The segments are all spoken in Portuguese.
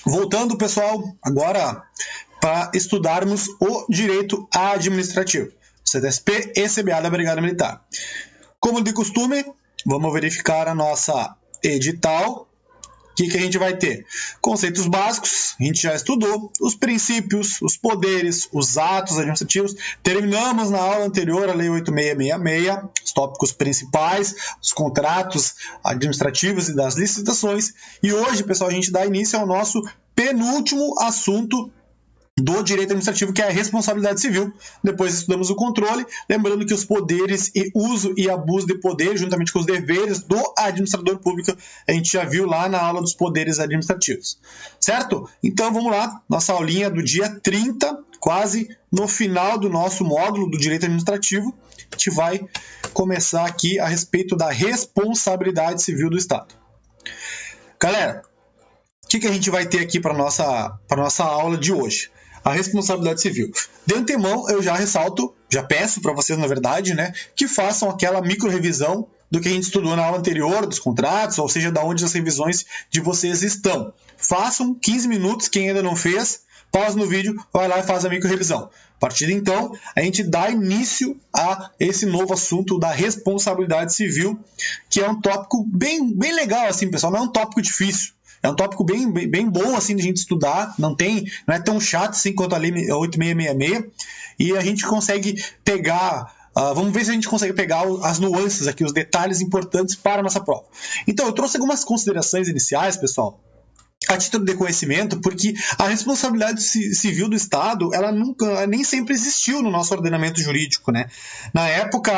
Voltando, pessoal, agora para estudarmos o direito administrativo, CDSP e CBA da Brigada Militar. Como de costume, vamos verificar a nossa edital. O que a gente vai ter? Conceitos básicos, a gente já estudou, os princípios, os poderes, os atos administrativos. Terminamos na aula anterior a Lei 8666, os tópicos principais, os contratos administrativos e das licitações. E hoje, pessoal, a gente dá início ao nosso penúltimo assunto do direito administrativo, que é a responsabilidade civil. Depois estudamos o controle, lembrando que os poderes e uso e abuso de poder, juntamente com os deveres do administrador público, a gente já viu lá na aula dos poderes administrativos, certo? Então vamos lá, nossa aulinha do dia 30, quase no final do nosso módulo do direito administrativo. A gente vai começar aqui a respeito da responsabilidade civil do Estado. Galera, o que a gente vai ter aqui para nossa aula de hoje? A responsabilidade civil. De antemão, eu já ressalto, já peço para vocês, na verdade, né, que façam aquela micro-revisão do que a gente estudou na aula anterior, dos contratos, ou seja, da onde as revisões de vocês estão. Façam 15 minutos, quem ainda não fez, pausa no vídeo, vai lá e faz a micro-revisão. A partir de então, a gente dá início a esse novo assunto da responsabilidade civil, que é um tópico bem legal, assim, pessoal, não é um tópico difícil. É um tópico bem bom assim de a gente estudar, não é tão chato assim quanto a Lei 8666, e a gente consegue pegar, vamos ver se a gente consegue pegar as nuances aqui, os detalhes importantes para a nossa prova. Então, eu trouxe algumas considerações iniciais, pessoal, a título de conhecimento, porque a responsabilidade civil do Estado, ela nem sempre existiu no nosso ordenamento jurídico, né? Na época,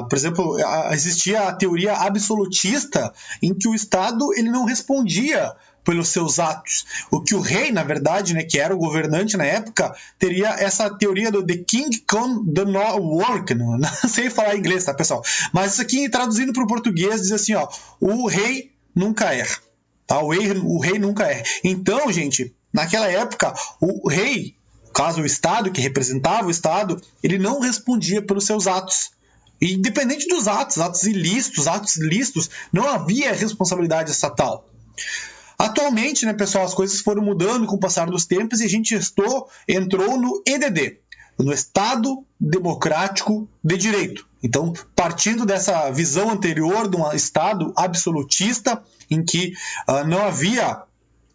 por exemplo, existia a teoria absolutista, em que o Estado ele não respondia pelos seus atos. O que o rei, na verdade, né, que era o governante na época, teria essa teoria do The King Can Do Not Work, não sei falar inglês, tá, pessoal? Mas isso aqui, traduzindo para o português, diz assim, ó, o rei nunca erra. Tá? O rei nunca erra. Então, gente, naquela época, o rei, no caso o Estado, que representava o Estado, ele não respondia pelos seus atos. E, independente dos atos ilícitos, não havia responsabilidade estatal. Atualmente, né, pessoal, as coisas foram mudando com o passar dos tempos e a gente entrou no EDD, no Estado Democrático de Direito. Então, partindo dessa visão anterior de um Estado absolutista, em que não havia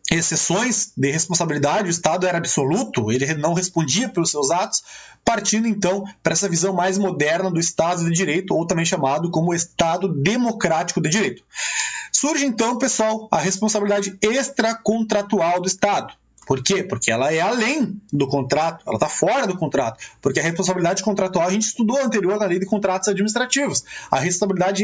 exceções de responsabilidade, o Estado era absoluto, ele não respondia pelos seus atos, partindo então para essa visão mais moderna do Estado de Direito, ou também chamado como Estado Democrático de Direito. Surge então, pessoal, a responsabilidade extracontratual do Estado. Por quê? Porque ela é além do contrato, ela está fora do contrato. Porque a responsabilidade contratual a gente estudou anterior na lei de contratos administrativos. A responsabilidade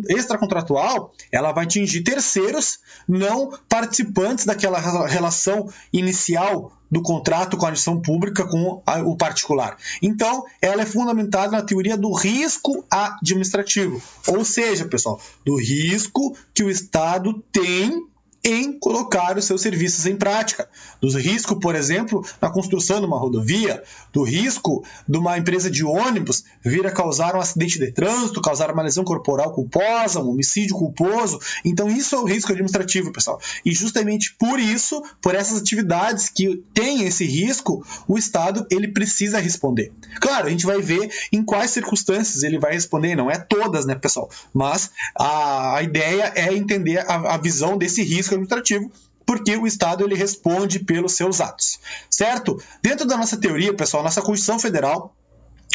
extracontratual, ela vai atingir terceiros não participantes daquela relação inicial do contrato com a administração pública com o particular. Então, ela é fundamentada na teoria do risco administrativo. Ou seja, pessoal, do risco que o Estado tem em colocar os seus serviços em prática. Do risco, por exemplo, na construção de uma rodovia, do risco de uma empresa de ônibus vir a causar um acidente de trânsito, causar uma lesão corporal culposa, um homicídio culposo. Então, isso é o risco administrativo, pessoal. E justamente por isso, por essas atividades que têm esse risco, o Estado ele precisa responder. Claro, a gente vai ver em quais circunstâncias ele vai responder, não é todas, né, pessoal? Mas a ideia é entender a visão desse risco administrativo, porque o Estado ele responde pelos seus atos, certo? Dentro da nossa teoria, pessoal, nossa Constituição Federal,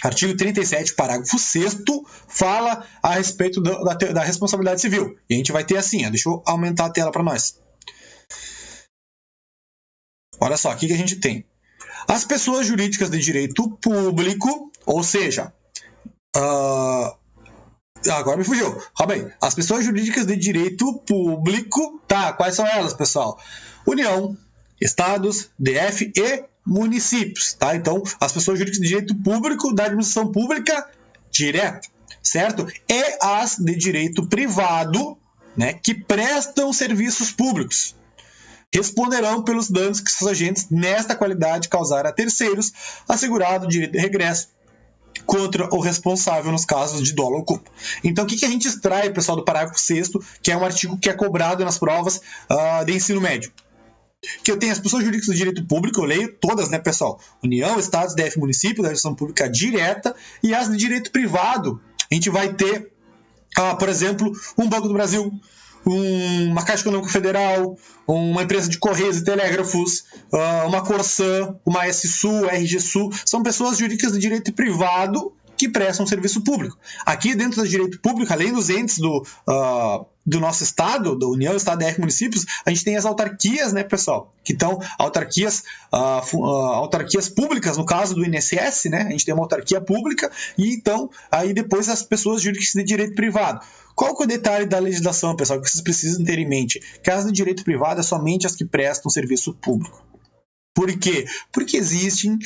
artigo 37, parágrafo 6º, fala a respeito da responsabilidade civil. E a gente vai ter assim, deixa eu aumentar a tela para nós. Olha só, o que a gente tem? As pessoas jurídicas de direito público, ou seja, agora me fugiu. Bem, as pessoas jurídicas de direito público, tá? Quais são elas, pessoal? União, estados, DF e municípios, tá? Então, as pessoas jurídicas de direito público da administração pública direta, certo? E as de direito privado, né, que prestam serviços públicos, responderão pelos danos que seus agentes nesta qualidade causarem a terceiros, assegurado o direito de regresso contra o responsável nos casos de dolo ou culpa. Então, o que a gente extrai, pessoal, do parágrafo 6º, que é um artigo que é cobrado nas provas de ensino médio? que eu tenho as pessoas jurídicas do direito público, eu leio todas, né, pessoal? União, Estados, DF, município, da gestão pública direta, e as de direito privado. A gente vai ter, por exemplo, um Banco do Brasil, uma Caixa Econômica Federal, uma empresa de Correios e Telégrafos, uma Corsan, uma SSU, RGSU, são pessoas jurídicas de direito privado que prestam serviço público. Aqui dentro do direito público, além dos entes do nosso Estado, da União, Estado, DF, municípios, a gente tem as autarquias, né, pessoal? Que estão autarquias públicas, no caso do INSS, né? A gente tem uma autarquia pública e então aí depois as pessoas jurídicas de direito privado. Qual que é o detalhe da legislação, pessoal, que vocês precisam ter em mente? Que as de direito privado é somente as que prestam serviço público. Por quê? Porque existem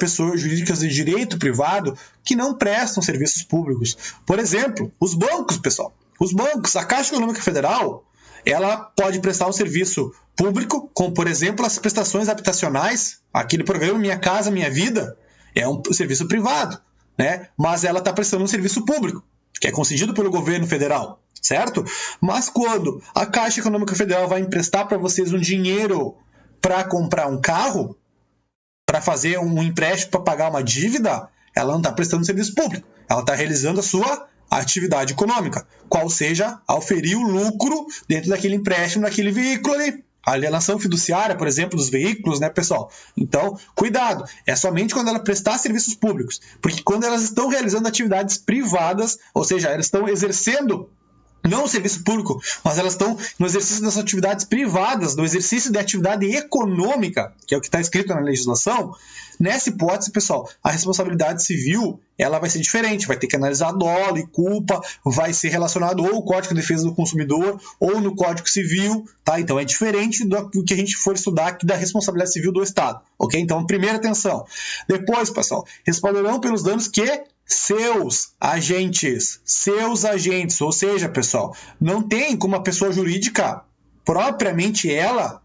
pessoas jurídicas de direito privado que não prestam serviços públicos. Por exemplo, os bancos, pessoal. Os bancos, a Caixa Econômica Federal, ela pode prestar um serviço público, como, por exemplo, as prestações habitacionais. Aquele programa Minha Casa Minha Vida é um serviço privado, né? Mas ela está prestando um serviço público, que é concedido pelo governo federal, certo? Mas quando a Caixa Econômica Federal vai emprestar para vocês um dinheiro para comprar um carro, para fazer um empréstimo para pagar uma dívida, ela não está prestando serviço público. Ela está realizando a sua atividade econômica, qual seja auferir o lucro dentro daquele empréstimo, daquele veículo ali. A alienação fiduciária, por exemplo, dos veículos, né, pessoal? Então, cuidado. É somente quando ela prestar serviços públicos. Porque quando elas estão realizando atividades privadas, ou seja, elas estão exercendo não o serviço público, mas elas estão no exercício das atividades privadas, no exercício da atividade econômica, que é o que está escrito na legislação. Nessa hipótese, pessoal, a responsabilidade civil ela vai ser diferente, vai ter que analisar dolo e culpa, vai ser relacionado ou ao Código de Defesa do Consumidor ou no Código Civil, tá? Então é diferente do que a gente for estudar aqui da responsabilidade civil do Estado, ok? Então, primeira atenção. Depois, pessoal, responderão pelos danos que seus agentes, ou seja, pessoal, não tem como a pessoa jurídica, propriamente ela,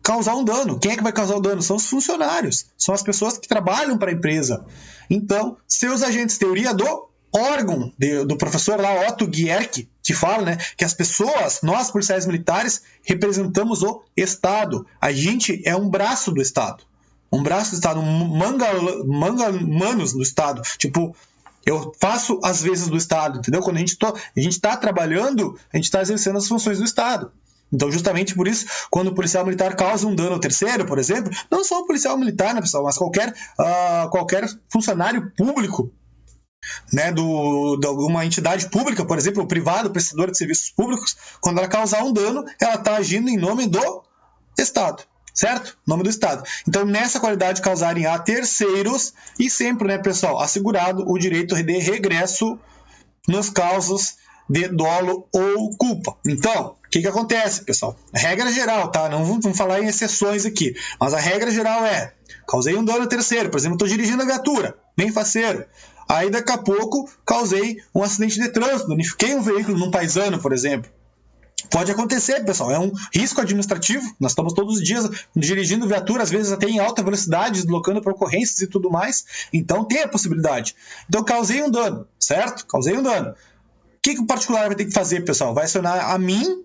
causar um dano. Quem é que vai causar o dano? São os funcionários, são as pessoas que trabalham para a empresa. Então, seus agentes, teoria do órgão, do professor lá, Otto Guierck, que fala, né, que as pessoas, nós policiais militares, representamos o Estado. A gente é um braço do Estado. Um braço do Estado, manos do Estado. Tipo, eu faço as vezes do Estado, entendeu? Quando a gente está trabalhando, a gente está exercendo as funções do Estado. Então, justamente por isso, quando o policial militar causa um dano ao terceiro, por exemplo, não só o policial militar, né, pessoal, mas qualquer funcionário público, né, de uma entidade pública, por exemplo, o privado, prestador de serviços públicos, quando ela causar um dano, ela está agindo em nome do Estado. Certo? Nome do Estado. Então, nessa qualidade, causarem a terceiros e sempre, né, pessoal, assegurado o direito de regresso nos casos de dolo ou culpa. Então, o que acontece, pessoal? A regra geral, tá? Não vamos falar em exceções aqui, mas a regra geral é: causei um dano a terceiro, por exemplo, estou dirigindo a viatura, bem faceiro. Aí, daqui a pouco, causei um acidente de trânsito, danifiquei um veículo num paisano, por exemplo. Pode acontecer, pessoal, é um risco administrativo. Nós estamos todos os dias dirigindo viatura, às vezes até em alta velocidade, deslocando para ocorrências e tudo mais. Então tem a possibilidade. Então causei um dano, certo? Causei um dano. O que o particular vai ter que fazer, pessoal? Vai acionar a mim,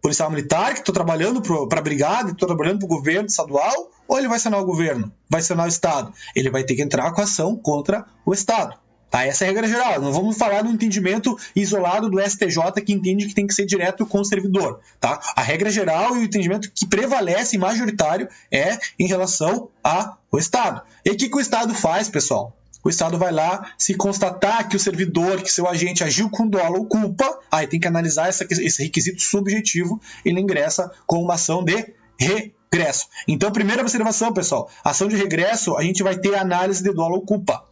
policial militar, que estou trabalhando para a brigada, estou trabalhando para o governo estadual, ou ele vai acionar o governo? Vai acionar o Estado? Ele vai ter que entrar com ação contra o Estado. Tá, essa é a regra geral. Não vamos falar do entendimento isolado do STJ que entende que tem que ser direto com o servidor. Tá? A regra geral e o entendimento que prevalece majoritário é em relação ao Estado. E o que o Estado faz, pessoal? O Estado vai lá, se constatar que o servidor, que seu agente agiu com dolo ou culpa, aí tem que analisar esse requisito subjetivo e ele ingressa com uma ação de regresso. Então, primeira observação, pessoal, ação de regresso, a gente vai ter análise de dolo ou culpa.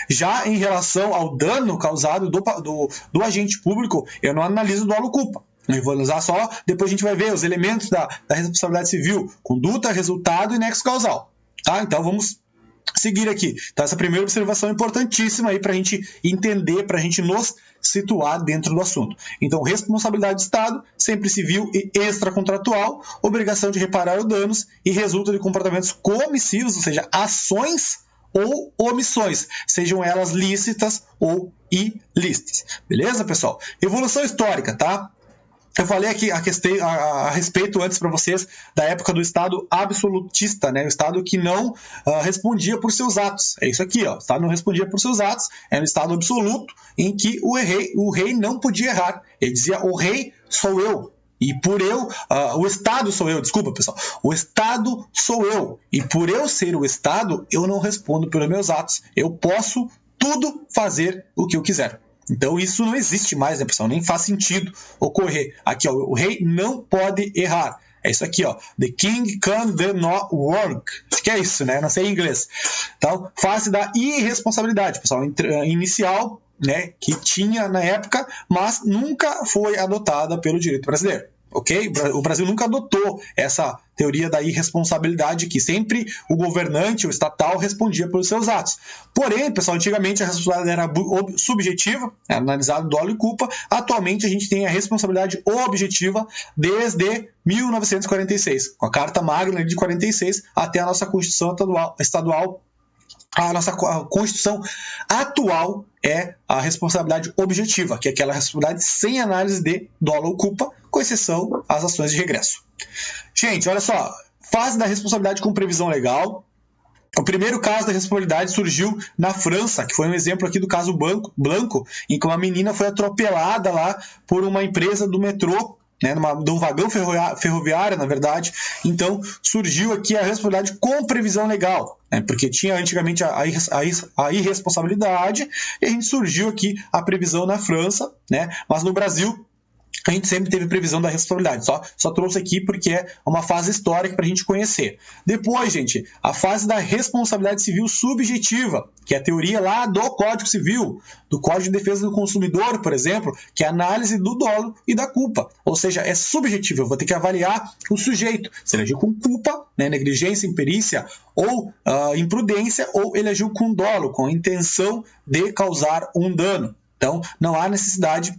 Já em relação ao dano causado do agente público, eu não analiso dolo ou culpa. Eu vou analisar só, depois a gente vai ver os elementos da responsabilidade civil, conduta, resultado e nexo causal. Tá? Então vamos seguir aqui. Então essa primeira observação é importantíssima aí para a gente entender, para a gente nos situar dentro do assunto. Então, responsabilidade do Estado, sempre civil e extracontratual, obrigação de reparar os danos e resulta de comportamentos comissivos, ou seja, ações ou omissões, sejam elas lícitas ou ilícitas. Beleza, pessoal? Evolução histórica, tá? Eu falei aqui a respeito antes para vocês da época do Estado absolutista, né? O Estado que não respondia por seus atos. É isso aqui, ó. O Estado não respondia por seus atos, era um Estado absoluto em que o rei não podia errar. Ele dizia, o rei sou eu. E por eu, o Estado sou eu, desculpa pessoal, o Estado sou eu. E por eu ser o Estado, eu não respondo pelos meus atos. Eu posso tudo fazer o que eu quiser. Então isso não existe mais, né, pessoal? Nem faz sentido ocorrer. Aqui, ó, o rei não pode errar. É isso aqui, ó. The king can do not work. Acho que é isso, né? Não sei em inglês. Então, face da irresponsabilidade, pessoal. Inicial, né, que tinha na época, mas nunca foi adotada pelo direito brasileiro. Ok? O Brasil nunca adotou essa teoria da irresponsabilidade, que sempre o governante, o estatal, respondia pelos seus atos. Porém, pessoal, antigamente a responsabilidade era subjetiva, era analisado dolo e culpa. Atualmente a gente tem a responsabilidade objetiva desde 1946, com a Carta Magna de 46 até a nossa Constituição estadual. A nossa Constituição atual é a responsabilidade objetiva, que é aquela responsabilidade sem análise de dolo ou culpa, com exceção às ações de regresso. Gente, olha só, fase da responsabilidade com previsão legal. O primeiro caso da responsabilidade surgiu na França, que foi um exemplo aqui do caso Blanco, em que uma menina foi atropelada lá por uma empresa do metrô, né, de um vagão ferroviário, na verdade. Então surgiu aqui a responsabilidade com previsão legal, né, porque tinha antigamente a irresponsabilidade, e a gente surgiu aqui a previsão na França, né, mas no Brasil a gente sempre teve previsão da responsabilidade. Só trouxe aqui porque é uma fase histórica para a gente conhecer. Depois, gente, a fase da responsabilidade civil subjetiva, que é a teoria lá do Código Civil, do Código de Defesa do Consumidor, por exemplo, que é a análise do dolo e da culpa. Ou seja, é subjetivo. Eu vou ter que avaliar o sujeito. Se ele agiu com culpa, né, negligência, imperícia ou imprudência, ou ele agiu com dolo, com a intenção de causar um dano. Então, não há necessidade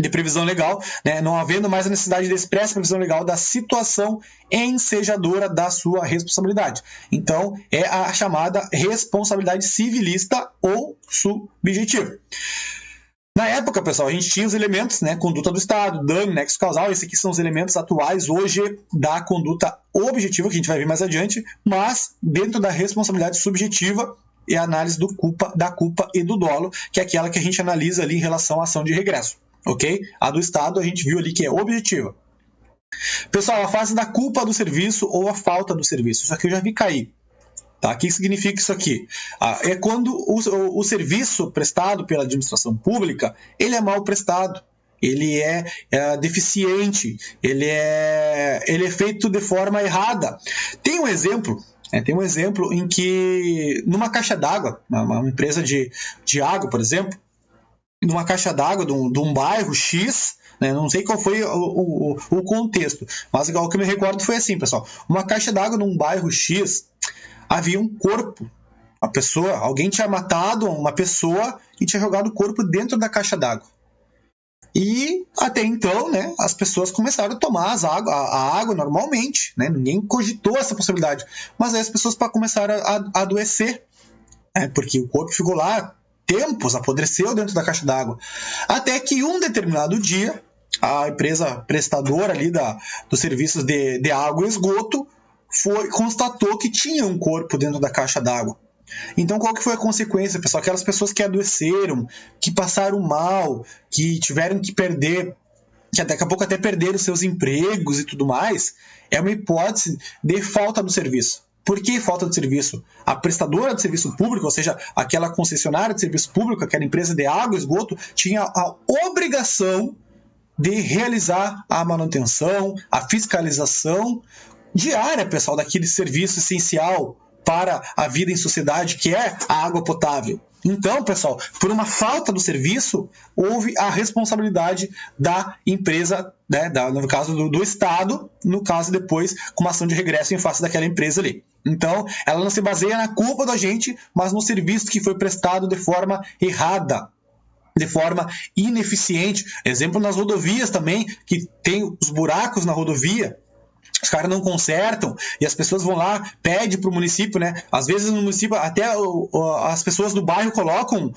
de previsão legal, né? Não havendo mais a necessidade de expressa previsão legal da situação ensejadora da sua responsabilidade. Então, é a chamada responsabilidade civilista ou subjetiva. Na época, pessoal, a gente tinha os elementos, né? Conduta do Estado, dano, nexo causal. Esses aqui são os elementos atuais hoje da conduta objetiva, que a gente vai ver mais adiante, mas dentro da responsabilidade subjetiva é a análise da culpa e do dolo, que é aquela que a gente analisa ali em relação à ação de regresso. Ok? A do Estado a gente viu ali que é objetiva. Pessoal, a fase da culpa do serviço ou a falta do serviço. Isso aqui eu já vi cair. Tá? O que significa isso aqui? É quando o serviço prestado pela administração pública, ele é mal prestado, ele é deficiente, ele é feito de forma errada. Tem um exemplo em que numa caixa d'água, uma empresa de água, por exemplo, numa caixa d'água de um bairro X, né? Não sei qual foi o contexto, mas o que eu me recordo foi assim, pessoal. Uma caixa d'água num bairro X, havia um corpo. Alguém tinha matado uma pessoa e tinha jogado o corpo dentro da caixa d'água. E até então, né, as pessoas começaram a tomar a água normalmente, né? Ninguém cogitou essa possibilidade. Mas aí as pessoas começaram a adoecer, né? Porque o corpo ficou lá tempos, apodreceu dentro da caixa d'água. Até que um determinado dia, a empresa prestadora ali dos serviços de água e esgoto constatou que tinha um corpo dentro da caixa d'água. Então, qual que foi a consequência, pessoal? Aquelas pessoas que adoeceram, que passaram mal, que tiveram que perder, que daqui a pouco até perderam seus empregos e tudo mais, é uma hipótese de falta do serviço. Por que falta de serviço? A prestadora de serviço público, ou seja, aquela concessionária de serviço público, aquela empresa de água e esgoto, tinha a obrigação de realizar a manutenção, a fiscalização diária, pessoal, daquele serviço essencial para a vida em sociedade, que é a água potável. Então, pessoal, por uma falta do serviço, houve a responsabilidade da empresa, né, no caso do Estado, no caso depois com uma ação de regresso em face daquela empresa ali. Então, ela não se baseia na culpa da gente, mas no serviço que foi prestado de forma errada, de forma ineficiente. Exemplo nas rodovias também, que tem os buracos na rodovia. os caras não consertam e as pessoas vão lá, pedem pro município, né? Às vezes no município até as pessoas do bairro colocam,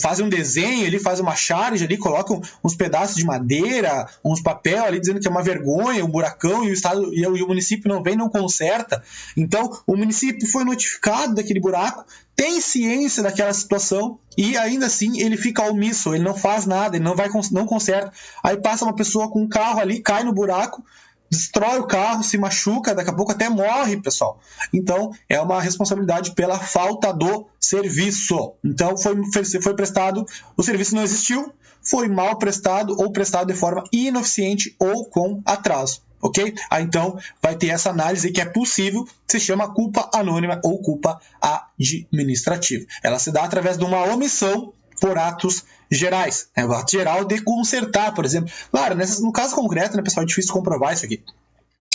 fazem um desenho ali, fazem uma charge ali, colocam uns pedaços de madeira, uns papel ali dizendo que é uma vergonha, um buracão, e o estado e o município não vem, não conserta. Então o município foi notificado daquele buraco, tem ciência daquela situação e ainda assim ele fica omisso, ele não faz nada, ele não conserta. Aí passa uma pessoa com um carro ali, cai no buraco, destrói o carro, se machuca, daqui a pouco até morre, pessoal. Então, é uma responsabilidade pela falta do serviço. Então, foi prestado, o serviço não existiu, foi mal prestado ou prestado de forma ineficiente ou com atraso. Ok? Então, vai ter essa análise que é possível, se chama culpa anônima ou culpa administrativa. Ela se dá através de uma omissão por atos gerais, né? O ato geral de consertar, por exemplo. Claro, no caso concreto, né, pessoal, é difícil comprovar isso aqui.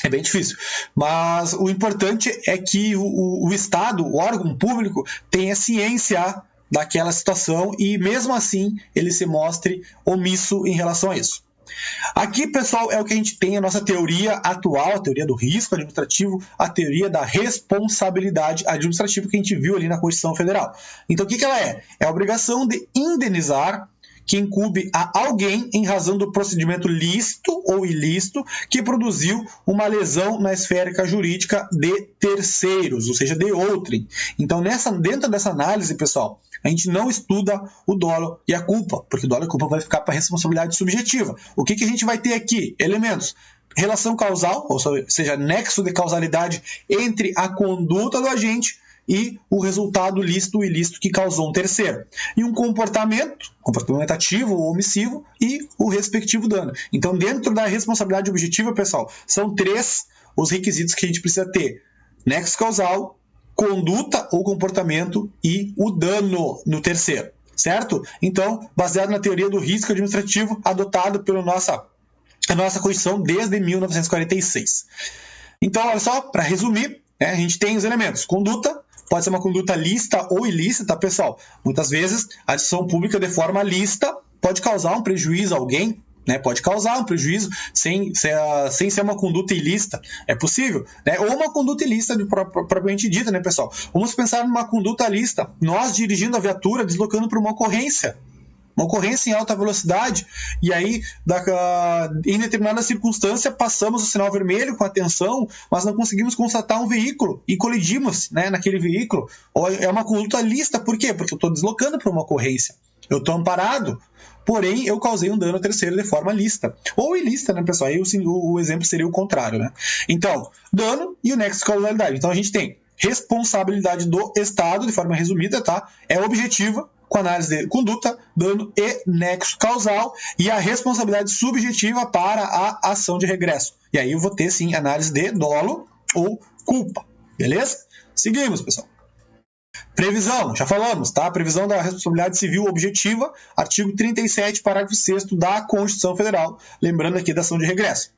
É bem difícil. Mas o importante é que o Estado, o órgão público, tenha ciência daquela situação e, mesmo assim, ele se mostre omisso em relação a isso. Aqui, pessoal, é o que a gente tem a nossa teoria atual, a teoria do risco administrativo, a teoria da responsabilidade administrativa que a gente viu ali na Constituição Federal. Então, o que ela é? É a obrigação de indenizar que incumbe a alguém em razão do procedimento lícito ou ilícito que produziu uma lesão na esfera jurídica de terceiros, ou seja, de outrem. Então, dentro dessa análise, pessoal, a gente não estuda o dolo e a culpa, porque o dolo e a culpa vai ficar para a responsabilidade subjetiva. O que a gente vai ter aqui? Elementos. Relação causal, ou seja, nexo de causalidade entre a conduta do agente e o resultado lícito ou ilícito que causou um terceiro. E um comportamento ativo ou omissivo e o respectivo dano. Então, dentro da responsabilidade objetiva, pessoal, são 3 os requisitos que a gente precisa ter. Nexo causal, conduta ou comportamento e o dano no terceiro, certo? Então, baseado na teoria do risco administrativo adotado pela nossa Constituição desde 1946. Então, olha só, para resumir, a gente tem os elementos. Conduta, pode ser uma conduta lícita ou ilícita, pessoal. Muitas vezes, a decisão pública de forma lícita pode causar um prejuízo a alguém, né? Pode causar um prejuízo sem ser uma conduta ilícita. É possível, né? Ou uma conduta ilícita propriamente dita, né, pessoal? Vamos pensar numa conduta lícita. Nós dirigindo a viatura, deslocando para uma ocorrência em alta velocidade, e aí, em determinada circunstância, passamos o sinal vermelho com atenção, mas não conseguimos constatar um veículo e colidimos, né, naquele veículo. Ou é uma conduta lícita, por quê? Porque eu estou deslocando para uma ocorrência. Eu estou amparado, porém eu causei um dano ao terceiro de forma lícita. Ou ilícita, né, pessoal? Aí o exemplo seria o contrário, né? Então, dano e o nexo de causalidade. Então, a gente tem responsabilidade do Estado, de forma resumida, tá? É objetiva, com análise de conduta, dano e nexo causal, e a responsabilidade subjetiva para a ação de regresso. E aí eu vou ter, sim, análise de dolo ou culpa. Beleza? Seguimos, pessoal. Previsão, já falamos, tá? Previsão da responsabilidade civil objetiva, artigo 37, parágrafo 6º da Constituição Federal. Lembrando aqui da ação de regresso.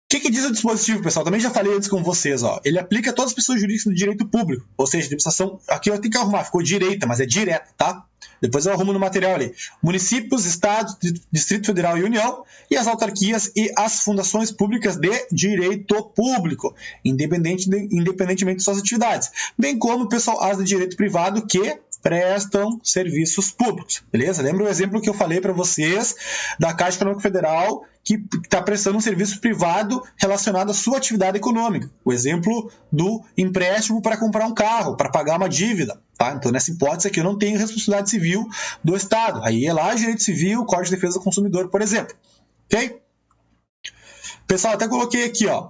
O que diz o dispositivo, pessoal? Também já falei antes com vocês, ó. Ele aplica a todas as pessoas jurídicas do direito público, ou seja, administração. Aqui eu tenho que arrumar, ficou direita, mas é direta, tá? Depois eu arrumo no material ali. Municípios, Estados, Distrito Federal e União, e as autarquias e as fundações públicas de direito público, independentemente de suas atividades. Bem como, pessoal, as de direito privado que prestam serviços públicos, beleza? Lembra o exemplo que eu falei para vocês da Caixa Econômica Federal que está prestando um serviço privado relacionado à sua atividade econômica. O exemplo do empréstimo para comprar um carro, para pagar uma dívida. Tá? Então, nessa hipótese aqui, eu não tenho responsabilidade civil do Estado. Aí é lá direito civil, Código de Defesa do Consumidor, por exemplo. Ok? Pessoal, até coloquei aqui, ó.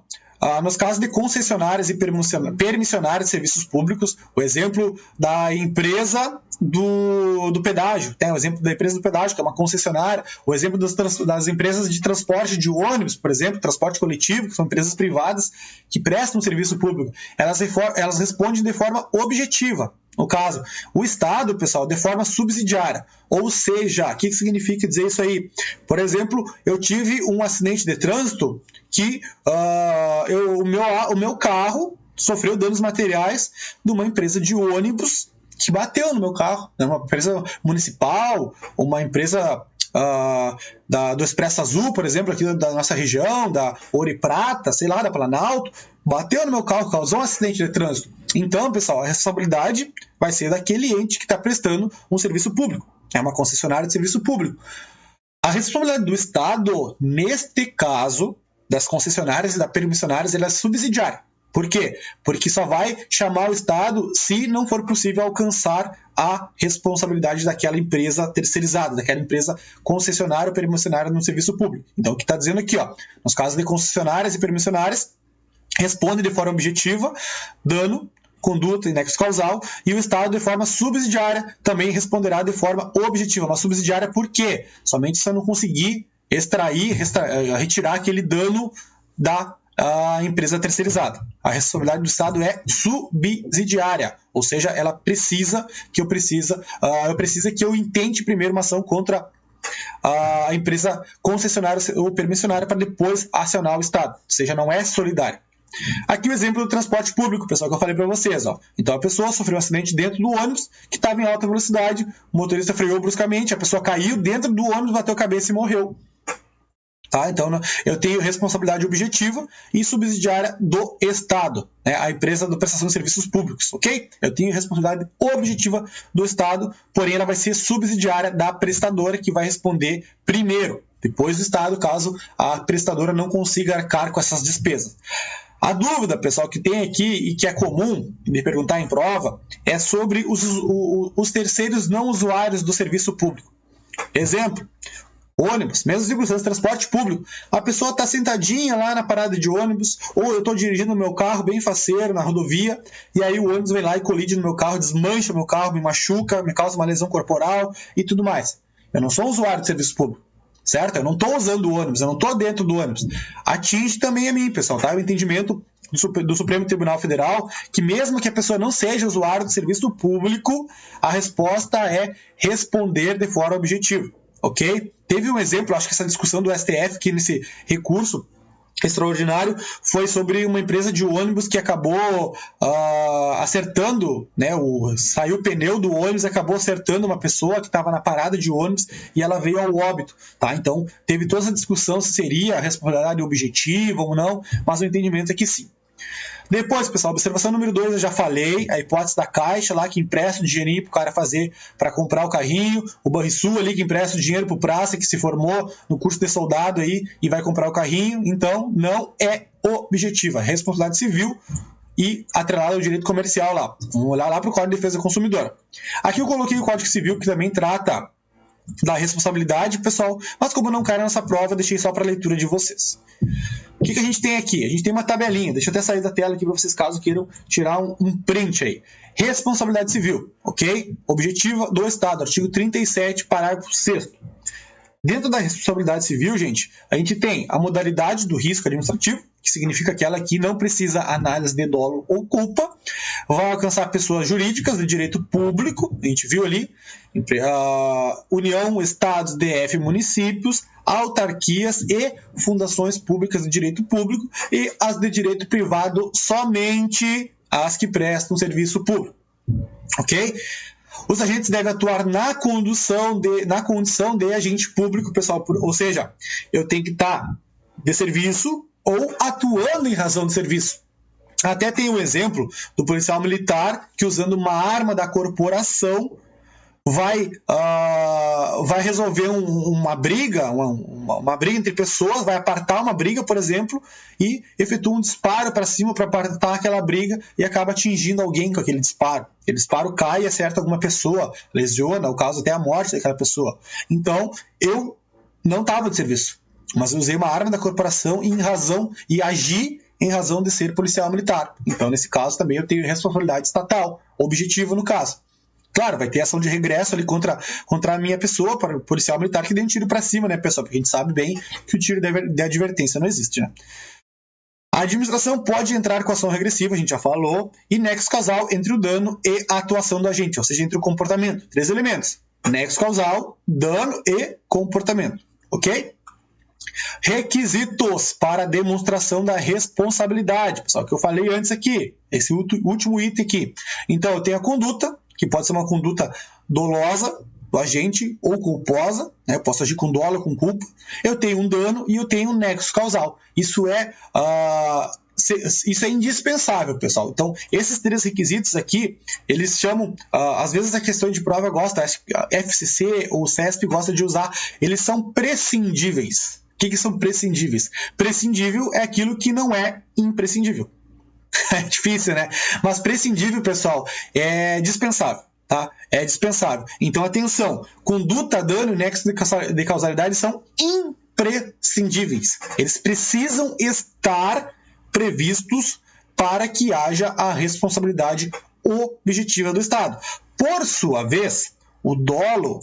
Nos casos de concessionárias e permissionárias de serviços públicos, o exemplo da empresa do pedágio, o exemplo da empresa do pedágio, que é uma concessionária, o exemplo das empresas de transporte de ônibus, por exemplo, transporte coletivo, que são empresas privadas que prestam serviço público, elas respondem de forma objetiva. No caso, o Estado, pessoal, de forma subsidiária. Ou seja, o que significa dizer isso aí? Por exemplo, eu tive um acidente de trânsito que o meu carro sofreu danos materiais de uma empresa de ônibus que bateu no meu carro. Uma empresa municipal, uma empresa do Expresso Azul, por exemplo, aqui da nossa região, da Ouro e Prata, sei lá, da Planalto, bateu no meu carro, causou um acidente de trânsito. Então, pessoal, a responsabilidade vai ser daquele ente que está prestando um serviço público. É uma concessionária de serviço público. A responsabilidade do Estado, neste caso, das concessionárias e da permissionárias, ela é subsidiária. Por quê? Porque só vai chamar o Estado se não for possível alcançar a responsabilidade daquela empresa terceirizada, daquela empresa concessionária ou permissionária no serviço público. Então, o que está dizendo aqui, nos casos de concessionárias e permissionárias, responde de forma objetiva, dano, conduta e nexo causal, e o Estado, de forma subsidiária, também responderá de forma objetiva. Mas subsidiária por quê? Somente se eu não conseguir retirar aquele dano da empresa terceirizada. A responsabilidade do Estado é subsidiária, ou seja, ela precisa que eu intente primeiro uma ação contra a empresa concessionária ou permissionária para depois acionar o Estado, ou seja, não é solidário. Aqui o exemplo do transporte público, pessoal, que eu falei para vocês. Então a pessoa sofreu um acidente dentro do ônibus que estava em alta velocidade, o motorista freou bruscamente, a pessoa caiu dentro do ônibus, bateu a cabeça e morreu. Tá? Então, eu tenho responsabilidade objetiva e subsidiária do Estado, né? A empresa de prestação de serviços públicos, ok? Eu tenho responsabilidade objetiva do Estado, porém ela vai ser subsidiária da prestadora, que vai responder primeiro, depois do Estado, caso a prestadora não consiga arcar com essas despesas. A dúvida, pessoal, que tem aqui e que é comum me perguntar em prova é sobre os terceiros não usuários do serviço público. Exemplo, ônibus, mesmo circunstância, transporte público. A pessoa está sentadinha lá na parada de ônibus, ou eu estou dirigindo o meu carro bem faceiro na rodovia, e aí o ônibus vem lá e colide no meu carro, desmancha o meu carro, me machuca, me causa uma lesão corporal e tudo mais. Eu não sou usuário de serviço público, certo? Eu não estou usando o ônibus, eu não estou dentro do ônibus. Atinge também a mim, pessoal, tá? O entendimento do Supremo Tribunal Federal, que mesmo que a pessoa não seja usuário de serviço público, a resposta é responder de forma objetiva. Ok? Teve um exemplo, acho que essa discussão do STF, que nesse recurso extraordinário, foi sobre uma empresa de ônibus que acabou acertando, né, saiu o pneu do ônibus, acabou acertando uma pessoa que estava na parada de ônibus e ela veio ao óbito. Tá? Então, teve toda essa discussão se seria a responsabilidade objetiva ou não, mas o entendimento é que sim. Depois, pessoal, observação número 2, eu já falei, a hipótese da Caixa lá, que empresta o dinheirinho para o cara fazer, para comprar o carrinho, o Banrisul ali, que empresta o dinheiro para o praça, que se formou no curso de soldado aí e vai comprar o carrinho. Então, não é objetiva, é responsabilidade civil e atrelada ao direito comercial lá. Vamos olhar lá para o Código de Defesa do Consumidor. Aqui eu coloquei o Código Civil, que também trata da responsabilidade, pessoal, mas como não cai na nossa prova, deixei só para a leitura de vocês. O que a gente tem aqui? A gente tem uma tabelinha, deixa eu até sair da tela aqui para vocês, caso queiram tirar um print aí. Responsabilidade civil, ok? Objetiva do Estado, artigo 37, parágrafo 6º. Dentro da responsabilidade civil, gente, a gente tem a modalidade do risco administrativo, que significa aquela que não precisa análise de dolo ou culpa, vai alcançar pessoas jurídicas de direito público, a gente viu ali, União, Estados, DF, municípios, autarquias e fundações públicas de direito público e as de direito privado somente as que prestam serviço público, ok? Os agentes devem atuar na condição de agente público, pessoal, ou seja, eu tenho que estar de serviço ou atuando em razão de serviço. Até tem um exemplo do policial militar que, usando uma arma da corporação, vai resolver uma briga, uma briga entre pessoas, vai apartar uma briga, por exemplo, e efetua um disparo para cima para apartar aquela briga e acaba atingindo alguém com aquele disparo. Aquele disparo cai e acerta alguma pessoa, lesiona, ou causa até a morte daquela pessoa. Então, eu não estava de serviço, mas eu usei uma arma da corporação e agi em razão de ser policial militar. Então, nesse caso, também eu tenho responsabilidade estatal, objetiva no caso. Claro, vai ter ação de regresso ali contra a minha pessoa, para o policial militar que deu um tiro para cima, né, pessoal? Porque a gente sabe bem que o tiro de advertência não existe, né? A administração pode entrar com ação regressiva, a gente já falou, e nexo causal entre o dano e a atuação do agente, ou seja, entre o comportamento. 3 elementos: nexo causal, dano e comportamento, ok? Requisitos para demonstração da responsabilidade, pessoal, que eu falei antes aqui, esse último item aqui. Então, eu tenho a conduta, que pode ser uma conduta dolosa, do agente ou culposa, né? Eu posso agir com dolo ou com culpa, eu tenho um dano e eu tenho um nexo causal. Isso é indispensável, pessoal. Então, esses 3 requisitos aqui, eles chamam, às vezes a questão de prova gosta, a FCC ou o CESP gosta de usar, eles são prescindíveis. O que são prescindíveis? Prescindível é aquilo que não é imprescindível. É difícil, né? Mas prescindível, pessoal, é dispensável, tá? É dispensável. Então, atenção, conduta, dano e nexo de causalidade são imprescindíveis. Eles precisam estar previstos para que haja a responsabilidade objetiva do Estado. Por sua vez, o dolo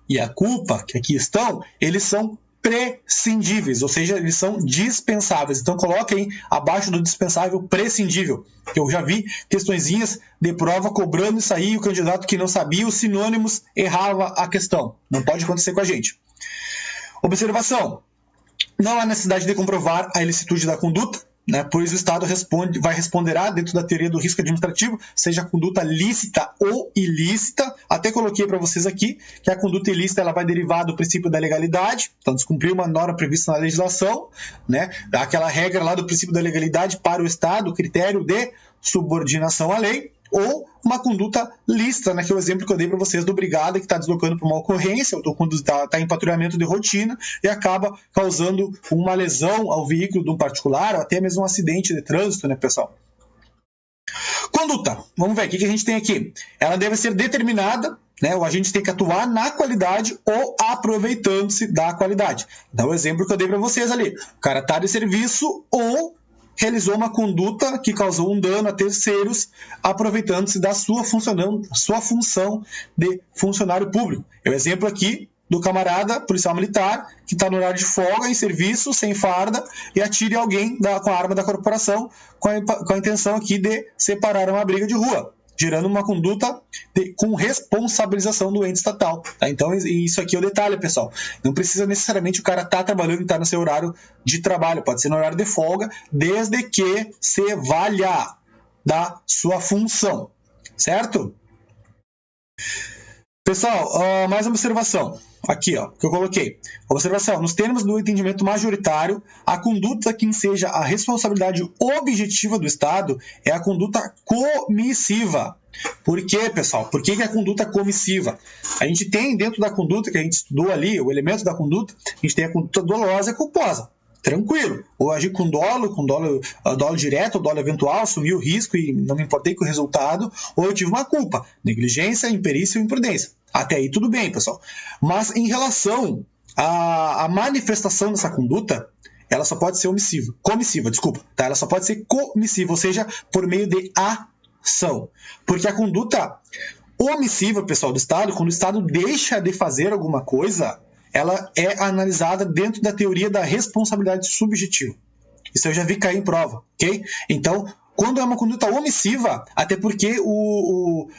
e a culpa, que aqui estão, eles são prescindíveis, ou seja, eles são dispensáveis. Então coloquem abaixo do dispensável prescindível. Eu já vi questõezinhas de prova cobrando isso aí, o candidato que não sabia os sinônimos errava a questão. Não pode acontecer com a gente. Observação: não há necessidade de comprovar a ilicitude da conduta, né, pois o Estado responderá dentro da teoria do risco administrativo, seja a conduta lícita ou ilícita. Até coloquei para vocês aqui que a conduta ilícita ela vai derivar do princípio da legalidade, então descumprir uma norma prevista na legislação, né, aquela regra lá do princípio da legalidade para o Estado, critério de subordinação à lei, ou uma conduta lícita, né, que é o exemplo que eu dei para vocês do brigada que está deslocando para uma ocorrência, ou quando está em patrulhamento de rotina e acaba causando uma lesão ao veículo de um particular, ou até mesmo um acidente de trânsito, né, pessoal? Conduta. Vamos ver, o que a gente tem aqui? Ela deve ser determinada, né, o agente tem que atuar na qualidade ou aproveitando-se da qualidade. Então, o exemplo que eu dei para vocês ali. O cara está de serviço ou realizou uma conduta que causou um dano a terceiros, aproveitando-se da sua função de funcionário público. É o exemplo aqui do camarada policial militar que está no horário de folga, em serviço, sem farda, e atire alguém com a arma da corporação com a intenção aqui de separar uma briga de rua, gerando uma conduta com responsabilização do ente estatal. Tá? Então, isso aqui é o detalhe, pessoal. Não precisa necessariamente o cara estar trabalhando e estar no seu horário de trabalho. Pode ser no horário de folga, desde que se valha da sua função. Certo? Pessoal, mais uma observação. Aqui, que eu coloquei. Observação. Nos termos do entendimento majoritário, a conduta que enseja a responsabilidade objetiva do Estado é a conduta comissiva. Por quê, pessoal? Por que a conduta comissiva? A gente tem dentro da conduta que a gente estudou ali, o elemento da conduta, a gente tem a conduta dolosa e culposa. Tranquilo. Ou agir com dolo direto, dolo eventual, assumir o risco e não me importei com o resultado, ou eu tive uma culpa, negligência, imperícia ou imprudência. Até aí tudo bem, pessoal. Mas em relação à manifestação dessa conduta, ela só pode ser comissiva, tá? Ela só pode ser comissiva, ou seja, por meio de ação. Porque a conduta omissiva, pessoal, do Estado, quando o Estado deixa de fazer alguma coisa, ela é analisada dentro da teoria da responsabilidade subjetiva. Isso eu já vi cair em prova, ok? Então, quando é uma conduta omissiva, até porque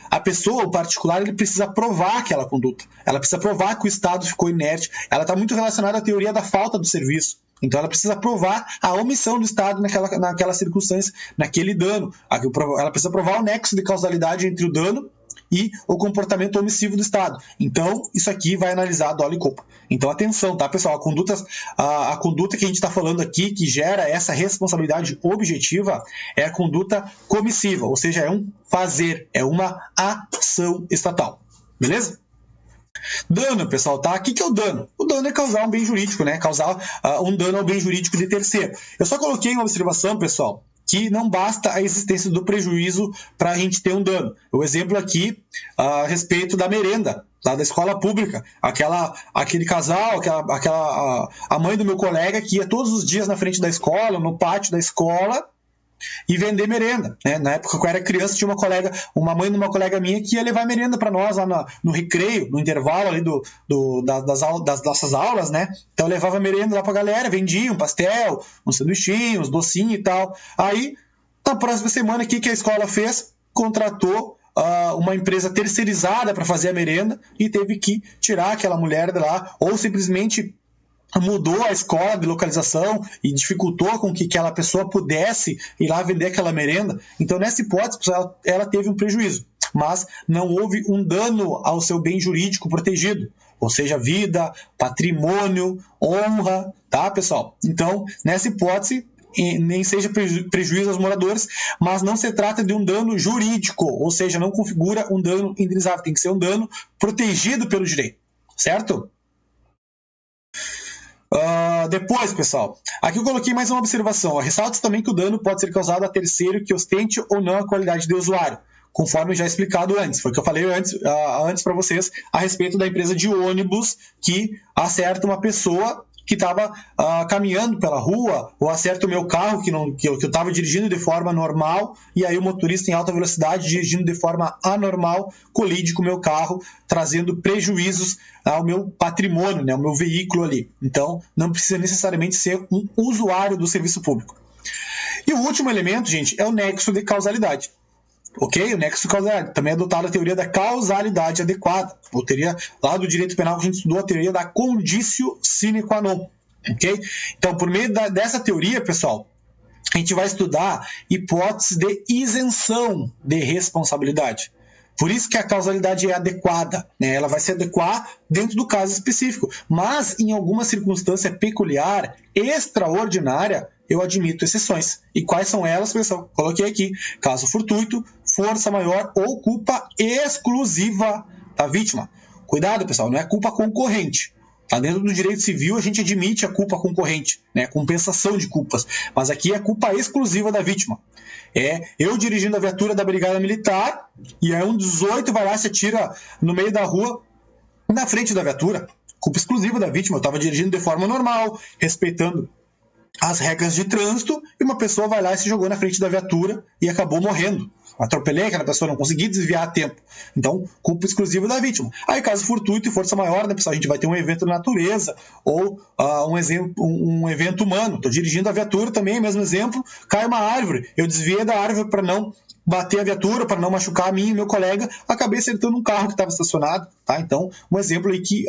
a pessoa, o particular, ele precisa provar aquela conduta. Ela precisa provar que o Estado ficou inerte. Ela está muito relacionada à teoria da falta do serviço. Então, ela precisa provar a omissão do Estado naquela circunstância, naquele dano. Ela precisa provar o nexo de causalidade entre o dano e o comportamento omissivo do Estado. Então, isso aqui vai analisar dolo e culpa. Então, atenção, tá, pessoal? A conduta que a gente está falando aqui, que gera essa responsabilidade objetiva, é a conduta comissiva, ou seja, é um fazer, é uma ação estatal. Beleza? Dano, pessoal, tá? O que é o dano? O dano é causar um bem jurídico, né? Causar um dano ao bem jurídico de terceiro. Eu só coloquei uma observação, pessoal, que não basta a existência do prejuízo para a gente ter um dano. O exemplo aqui a respeito da merenda, lá da escola pública. Aquele casal, a mãe do meu colega que ia todos os dias na frente da escola, no pátio da escola, e vender merenda, né? Na época que eu era criança, tinha uma mãe de uma colega minha que ia levar merenda para nós lá no recreio, no intervalo ali das nossas aulas, né? Então eu levava merenda lá pra galera, vendia um pastel, um sanduichinho, uns docinhos e tal. Aí, na próxima semana, o que a escola fez? Contratou uma empresa terceirizada para fazer a merenda e teve que tirar aquela mulher de lá, ou simplesmente mudou a escola de localização e dificultou com que aquela pessoa pudesse ir lá vender aquela merenda. Então, nessa hipótese, ela teve um prejuízo. mas não houve um dano ao seu bem jurídico protegido, ou seja, vida, patrimônio, honra, tá, pessoal? Então, nessa hipótese, nem seja prejuízo aos moradores, mas não se trata de um dano jurídico, ou seja, não configura um dano indenizável, tem que ser um dano protegido pelo direito, certo? Depois, pessoal, aqui eu coloquei mais uma observação. Ressalta também que o dano pode ser causado a terceiro que ostente ou não a qualidade de usuário, conforme já explicado antes. Foi o que eu falei antes para vocês a respeito da empresa de ônibus que acerta uma pessoa que estava caminhando pela rua, ou acerta o meu carro que eu estava dirigindo de forma normal, e aí o motorista em alta velocidade dirigindo de forma anormal colide com o meu carro, trazendo prejuízos ao meu patrimônio, né, ao meu veículo ali. Então, não precisa necessariamente ser um usuário do serviço público. E o último elemento, gente, é o nexo de causalidade. Ok? O nexo de causalidade. Também é adotada a teoria da causalidade adequada. Ou teoria lá do direito penal que a gente estudou, a teoria da conditio sine qua non. Ok? Então, por meio dessa teoria, pessoal, a gente vai estudar hipóteses de isenção de responsabilidade. Por isso que a causalidade é adequada, né? Ela vai se adequar dentro do caso específico. Mas, em alguma circunstância peculiar, extraordinária, eu admito exceções. E quais são elas, pessoal? Coloquei aqui. Caso fortuito, força maior ou culpa exclusiva da vítima. Cuidado, pessoal, não é culpa concorrente. Tá? Dentro do direito civil, a gente admite a culpa concorrente, né? Compensação de culpas. Mas aqui é culpa exclusiva da vítima. É eu dirigindo a viatura da Brigada Militar e aí um 18 vai lá e se atira no meio da rua na frente da viatura. Culpa exclusiva da vítima. Eu estava dirigindo de forma normal, respeitando as regras de trânsito, e uma pessoa vai lá e se jogou na frente da viatura e acabou morrendo. Atropelei aquela pessoa, não consegui desviar a tempo. Então, culpa exclusiva da vítima. Aí, caso fortuito e força maior, né, pessoal, a gente vai ter um evento na natureza ou um evento humano. Estou dirigindo a viatura também, mesmo exemplo, cai uma árvore. Eu desviei da árvore para não bater a viatura, para não machucar a mim e meu colega, acabei acertando um carro que estava estacionado. Tá? Então, um exemplo aí que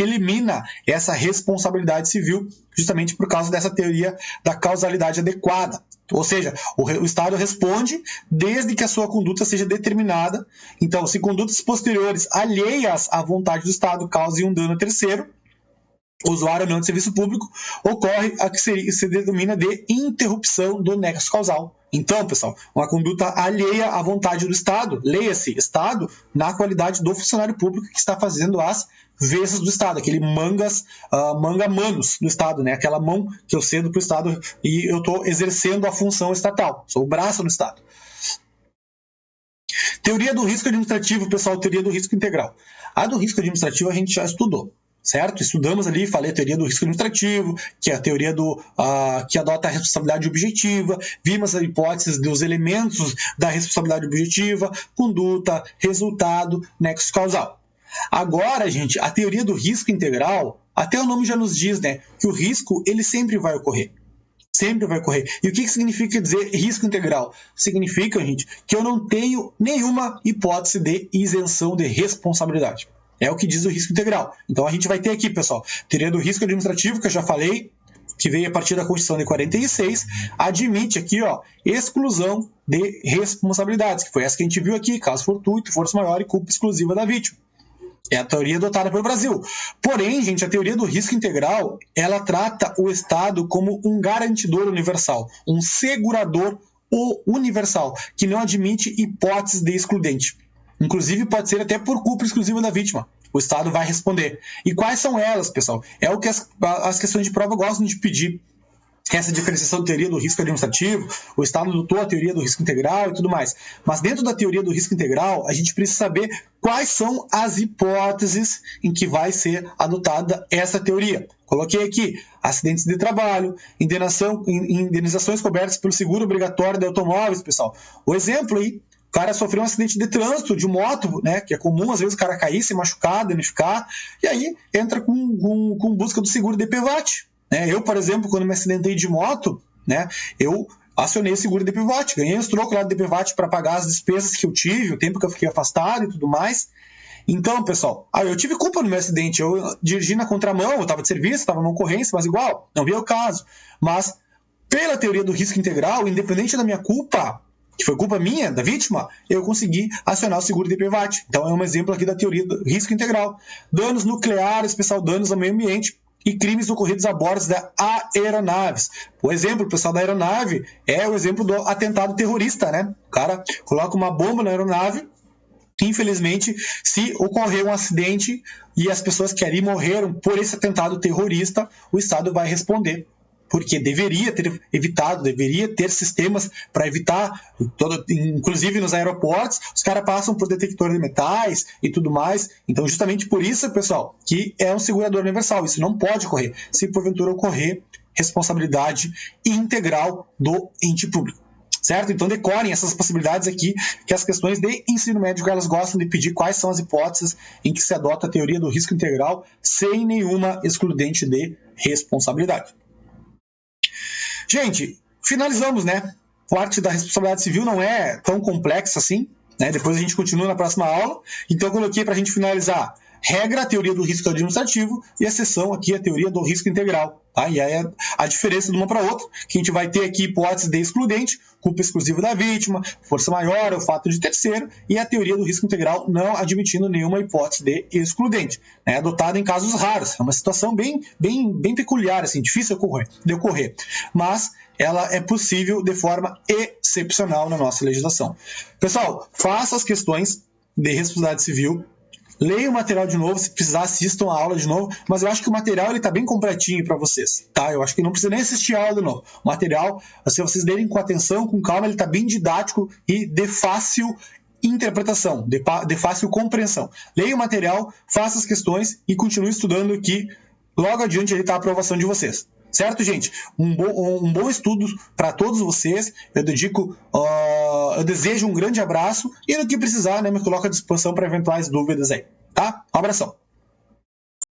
elimina essa responsabilidade civil, justamente por causa dessa teoria da causalidade adequada. Ou seja, o Estado responde desde que a sua conduta seja determinada. Então, se condutas posteriores alheias à vontade do Estado causem um dano a terceiro, usuário não de serviço público, ocorre a que se denomina de interrupção do nexo causal. Então, pessoal, uma conduta alheia à vontade do Estado, leia-se, Estado na qualidade do funcionário público que está fazendo as vezes do Estado, aquele manga-manos do Estado, né? Aquela mão que eu cedo para o Estado e eu estou exercendo a função estatal, sou o braço do Estado. Teoria do risco administrativo, pessoal, teoria do risco integral. A do risco administrativo a gente já estudou. Certo? Estudamos ali, falei a teoria do risco administrativo, que é a teoria que adota a responsabilidade objetiva, vimos as hipóteses dos elementos da responsabilidade objetiva, conduta, resultado, nexo causal. Agora, gente, a teoria do risco integral, até o nome já nos diz, né, que o risco ele sempre vai ocorrer. Sempre vai ocorrer. E o que significa dizer risco integral? Significa, gente, que eu não tenho nenhuma hipótese de isenção de responsabilidade. É o que diz o risco integral. Então, a gente vai ter aqui, pessoal, teoria do risco administrativo, que eu já falei, que veio a partir da Constituição de 46, admite aqui, ó, exclusão de responsabilidades, que foi essa que a gente viu aqui, caso fortuito, força maior e culpa exclusiva da vítima. É a teoria adotada pelo Brasil. Porém, gente, a teoria do risco integral, ela trata o Estado como um garantidor universal, um segurador universal, que não admite hipóteses de excludente. Inclusive, pode ser até por culpa exclusiva da vítima. O Estado vai responder. E quais são elas, pessoal? É o que as questões de prova gostam de pedir. Essa diferenciação da teoria do risco administrativo, o Estado adotou a teoria do risco integral e tudo mais. Mas dentro da teoria do risco integral, a gente precisa saber quais são as hipóteses em que vai ser adotada essa teoria. Coloquei aqui acidentes de trabalho, indenizações cobertas pelo seguro obrigatório de automóveis, pessoal. O exemplo aí, o cara sofreu um acidente de trânsito, de moto, né, que é comum, às vezes o cara cair, se machucar, danificar, e aí entra com busca do seguro DPVAT. Né? Eu, por exemplo, quando me acidentei de moto, né, eu acionei o seguro DPVAT, ganhei os trocos lá do DPVAT para pagar as despesas que eu tive, o tempo que eu fiquei afastado e tudo mais. Então, pessoal, eu tive culpa no meu acidente, eu dirigi na contramão, eu estava de serviço, estava numa ocorrência, mas igual, não vi o caso. Mas, pela teoria do risco integral, independente da minha culpa, que foi culpa minha, da vítima, eu consegui acionar o seguro de PVAT. Então é um exemplo aqui da teoria do risco integral. Danos nucleares, especial danos ao meio ambiente e crimes ocorridos a bordo de aeronaves. O exemplo, pessoal, da aeronave é o exemplo do atentado terrorista, né? O cara coloca uma bomba na aeronave. Infelizmente, se ocorrer um acidente e as pessoas que ali morreram por esse atentado terrorista, o Estado vai responder. Porque deveria ter evitado, deveria ter sistemas para evitar, inclusive nos aeroportos, os caras passam por detector de metais e tudo mais. Então, justamente por isso, pessoal, que é um segurador universal. Isso não pode ocorrer. Se porventura ocorrer, responsabilidade integral do ente público. Certo? Então, decorem essas possibilidades aqui, que as questões de ensino médio, elas gostam de pedir quais são as hipóteses em que se adota a teoria do risco integral sem nenhuma excludente de responsabilidade. Gente, finalizamos, né? A parte da responsabilidade civil não é tão complexa assim, né? Depois a gente continua na próxima aula. Então, eu coloquei para a gente finalizar regra, a teoria do risco administrativo, e a seção aqui, a teoria do risco integral. Tá? E aí a diferença de uma para outra, que a gente vai ter aqui hipótese de excludente, culpa exclusiva da vítima, força maior, o fato de terceiro, e a teoria do risco integral não admitindo nenhuma hipótese de excludente, né? Adotada em casos raros. É uma situação bem peculiar, assim, difícil de ocorrer, mas ela é possível de forma excepcional na nossa legislação. Pessoal, faça as questões de responsabilidade civil, leia o material de novo, se precisar assistam a aula de novo, mas eu acho que o material está bem completinho para vocês, tá? Eu acho que não precisa nem assistir a aula de novo. O material, se vocês lerem com atenção, com calma, ele está bem didático e de fácil interpretação, de fácil compreensão. Leia o material, faça as questões e continue estudando, que logo adiante ele está a aprovação de vocês. Certo, gente? Um bom estudo para todos vocês. Eu desejo um grande abraço e no que precisar, né, me coloco à disposição para eventuais dúvidas aí, tá? Um abração.